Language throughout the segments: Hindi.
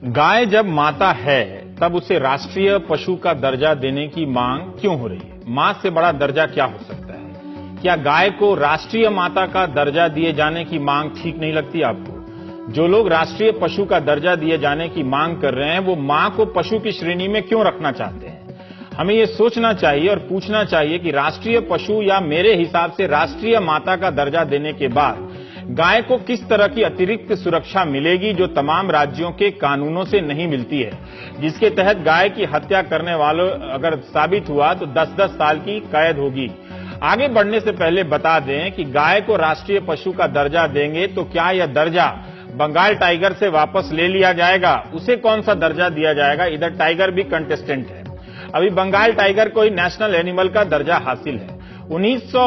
गाय जब माता है तब उसे राष्ट्रीय पशु का दर्जा देने की मांग क्यों हो रही है? मां से बड़ा दर्जा क्या हो सकता है? क्या गाय को राष्ट्रीय माता का दर्जा दिए जाने की मांग ठीक नहीं लगती आपको? जो लोग राष्ट्रीय पशु का दर्जा दिए जाने की मांग कर रहे हैं वो मां को पशु की श्रेणी में क्यों रखना चाहते हैं? हमें ये सोचना चाहिए और पूछना चाहिए कि राष्ट्रीय पशु या मेरे हिसाब से राष्ट्रीय माता का दर्जा देने के बाद गाय को किस तरह की अतिरिक्त सुरक्षा मिलेगी जो तमाम राज्यों के कानूनों से नहीं मिलती है, जिसके तहत गाय की हत्या करने वालों अगर साबित हुआ तो 10-10 साल की कैद होगी। आगे बढ़ने से पहले बता दें कि गाय को राष्ट्रीय पशु का दर्जा देंगे तो क्या यह दर्जा बंगाल टाइगर से वापस ले लिया जाएगा? उसे कौन सा दर्जा दिया जाएगा? इधर टाइगर भी कंटेस्टेंट है। अभी बंगाल टाइगर को ही नेशनल एनिमल का दर्जा हासिल है। 1900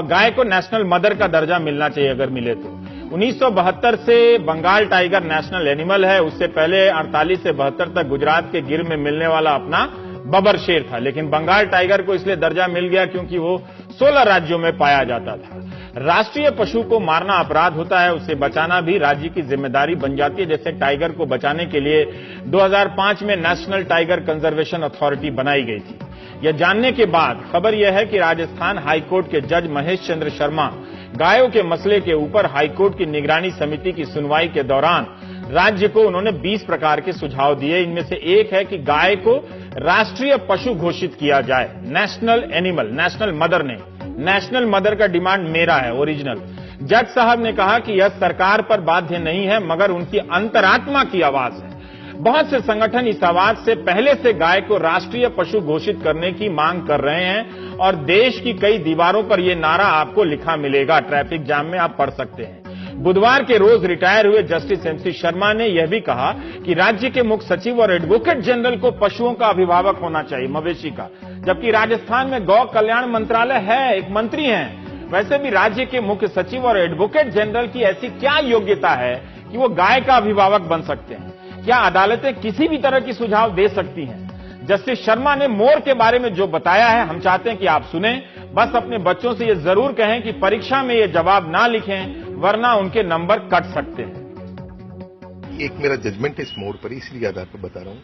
गाय को नेशनल मदर का दर्जा मिलना चाहिए अगर मिले तो। 1972 से बंगाल टाइगर नेशनल एनिमल है। उससे पहले 48 से 72 तक गुजरात के गिर में मिलने वाला अपना बबर शेर था, लेकिन बंगाल टाइगर को इसलिए दर्जा मिल गया क्योंकि वो 16 राज्यों में पाया जाता था। राष्ट्रीय पशु को मारना अपराध होता है, उसे बचाना भी राज्य की जिम्मेदारी बन जाती है। जैसे टाइगर को बचाने के लिए 2005 में नेशनल टाइगर कंजर्वेशन अथॉरिटी बनाई गई थी। यह जानने के बाद खबर यह है कि राजस्थान हाईकोर्ट के जज महेश चंद्र शर्मा गायों के मसले के ऊपर हाईकोर्ट की निगरानी समिति की सुनवाई के दौरान राज्य को उन्होंने 20 प्रकार के सुझाव दिए। इनमें से एक है कि गाय को राष्ट्रीय पशु घोषित किया जाए, नेशनल एनिमल, नेशनल मदर नहीं। नेशनल मदर का डिमांड मेरा है, ओरिजिनल। जज साहब ने कहा कि यह सरकार पर बाध्य नहीं है मगर उनकी अंतरात्मा की आवाज है। बहुत से संगठन इस आवाज से पहले से गाय को राष्ट्रीय पशु घोषित करने की मांग कर रहे हैं और देश की कई दीवारों पर यह नारा आपको लिखा मिलेगा, ट्रैफिक जाम में आप पढ़ सकते हैं। बुधवार के रोज रिटायर हुए जस्टिस एमसी शर्मा ने यह भी कहा कि राज्य के मुख्य सचिव और एडवोकेट जनरल को पशुओं का अभिभावक होना चाहिए, मवेशी का, जबकि राजस्थान में गौ कल्याण मंत्रालय है, एक मंत्री हैं। वैसे भी राज्य के मुख्य सचिव और एडवोकेट जनरल की ऐसी क्या योग्यता है कि वो गाय का अभिभावक बन सकते हैं? क्या अदालतें किसी भी तरह की सुझाव दे सकती हैं? जस्टिस शर्मा ने मोर के बारे में जो बताया है हम चाहते हैं कि आप सुने। बस अपने बच्चों से ये जरूर कहें कि परीक्षा में ये जवाब ना लिखें वरना उनके नंबर कट सकते हैं। एक मेरा जजमेंट इस मोर पर इसलिए आधार पर बता रहा हूं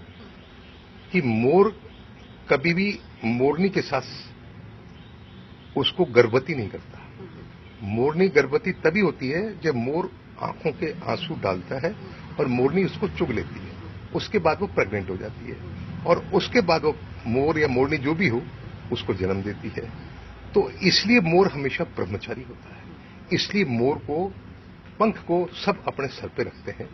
कि मोर कभी भी मोरनी के साथ उसको गर्भवती नहीं करता। मोरनी गर्भवती तभी होती है जब मोर आंखों के आंसू डालता है और मोरनी उसको चुग लेती है, उसके बाद वो प्रेग्नेंट हो जाती है और उसके बाद वो मोर या मोरनी जो भी हो उसको जन्म देती है। तो इसलिए मोर हमेशा ब्रह्मचारी होता है, इसलिए मोर को, पंख को सब अपने सर पे रखते हैं।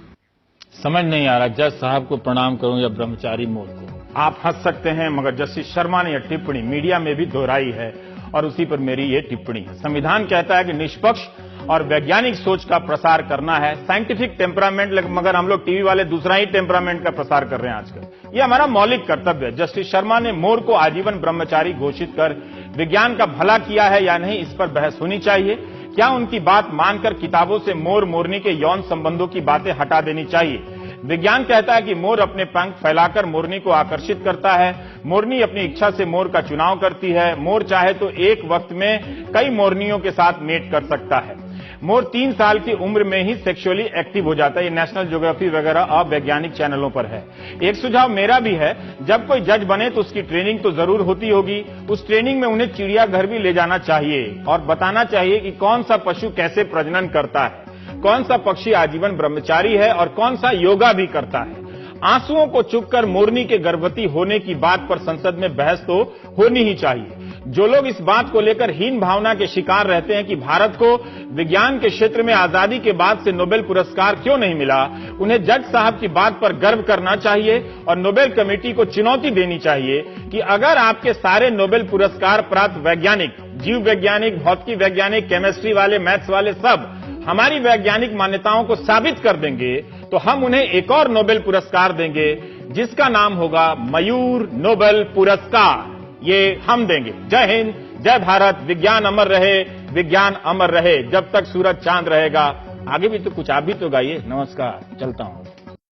समझ नहीं आ रहा जज साहब को प्रणाम करूं या ब्रह्मचारी मोर को। आप हंस सकते हैं मगर जस्टिस शर्मा ने यह टिप्पणी मीडिया में भी दोहराई है और उसी पर मेरी ये टिप्पणी है। संविधान कहता है कि निष्पक्ष और वैज्ञानिक सोच का प्रसार करना है, साइंटिफिक टेम्परामेंट, मगर हम लोग टीवी वाले दूसरा ही टेम्परामेंट का प्रसार कर रहे हैं आजकल। ये हमारा मौलिक कर्तव्य है। जस्टिस शर्मा ने मोर को आजीवन ब्रह्मचारी घोषित कर विज्ञान का भला किया है या नहीं, इस पर बहस होनी चाहिए। क्या उनकी बात मानकर किताबों से मोर मोरनी के यौन संबंधों की बातें हटा देनी चाहिए? विज्ञान कहता है कि मोर अपने पंख फैलाकर मोरनी को आकर्षित करता है, मोरनी अपनी इच्छा से मोर का चुनाव करती है, मोर चाहे तो एक वक्त में कई मोरनियों के साथ मेट कर सकता है। मोर 3 साल की उम्र में ही सेक्सुअली एक्टिव हो जाता है। ये नेशनल ज्योग्राफी वगैरह अवैज्ञानिक चैनलों पर है। एक सुझाव मेरा भी है, जब कोई जज बने तो उसकी ट्रेनिंग तो जरूर होती होगी। उस ट्रेनिंग में उन्हें चिड़ियाघर भी ले जाना चाहिए और बताना चाहिए कि कौन सा पशु कैसे प्रजनन करता है, कौन सा पक्षी आजीवन ब्रह्मचारी है और कौन सा योगा भी करता है। आंसुओं को चुककर मोरनी के गर्भवती होने की बात पर संसद में बहस तो होनी ही चाहिए। जो लोग इस बात को लेकर हीन भावना के शिकार रहते हैं कि भारत को विज्ञान के क्षेत्र में आजादी के बाद से नोबेल पुरस्कार क्यों नहीं मिला, उन्हें जज साहब की बात पर गर्व करना चाहिए और नोबेल कमेटी को चुनौती देनी चाहिए कि अगर आपके सारे नोबेल पुरस्कार प्राप्त वैज्ञानिक, जीव वैज्ञानिक, भौतिकी वैज्ञानिक, केमिस्ट्री वाले, मैथ्स वाले सब हमारी वैज्ञानिक मान्यताओं को साबित कर देंगे तो हम उन्हें एक और नोबेल पुरस्कार देंगे जिसका नाम होगा मयूर नोबेल पुरस्कार। ये हम देंगे। जय हिंद, जय भारत। विज्ञान अमर रहे, विज्ञान अमर रहे जब तक सूरज चांद रहेगा। आगे भी तो कुछ आप भी तो गाइए। नमस्कार, चलता हूं।